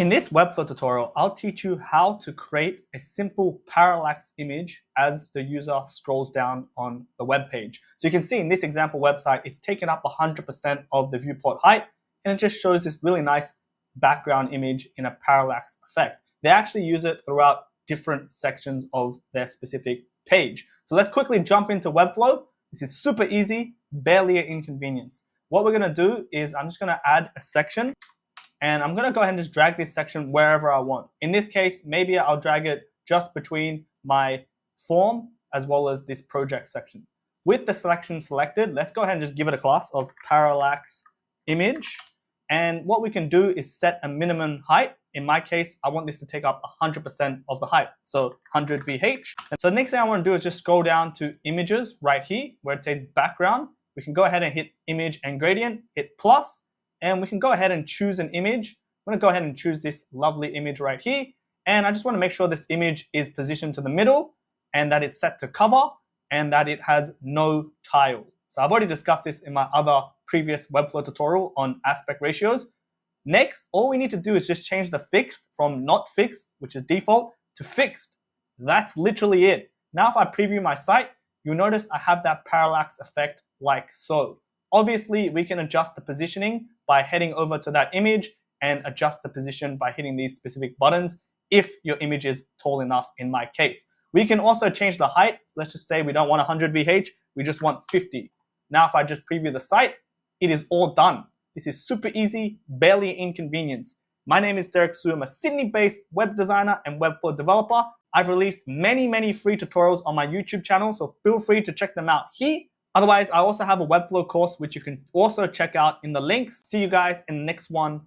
In this Webflow tutorial, I'll teach you how to create a simple parallax image as the user scrolls down on the web page. So you can see in this example website, it's taken up 100% of the viewport height, and it just shows this really nice background image in a parallax effect. They actually use it throughout different sections of their specific page. So let's quickly jump into Webflow. This is super easy, barely an inconvenience. What we're gonna do is I'm just gonna add a section, and I'm gonna go ahead and just drag this section wherever I want. In this case, maybe I'll drag it just between my form as well as this project section. With the selection selected, let's go ahead and just give it a class of parallax image. And what we can do is set a minimum height. In my case, I want this to take up 100% of the height, so 100 VH. And so the next thing I want to do is just scroll down to images right here where it says background. We can go ahead and hit image and gradient, hit plus, and we can go ahead and choose an image. I'm gonna go ahead and choose this lovely image right here. And I just wanna make sure this image is positioned to the middle and that it's set to cover and that it has no tile. So I've already discussed this in my other previous Webflow tutorial on aspect ratios. Next, all we need to do is just change the fixed from not fixed, which is default, to fixed. That's literally it. Now if I preview my site, you'll notice I have that parallax effect like so. Obviously, we can adjust the positioning by heading over to that image and adjust the position by hitting these specific buttons if your image is tall enough in my case. We can also change the height. Let's just say we don't want 100 VH, we just want 50. Now if I just preview the site, it is all done. This is super easy, barely an inconvenience. My name is Derek Su. I'm a Sydney-based web designer and Webflow developer. I've released many free tutorials on my YouTube channel, so feel free to check them out here. Otherwise, I also have a Webflow course which you can also check out in the links. See you guys in the next one.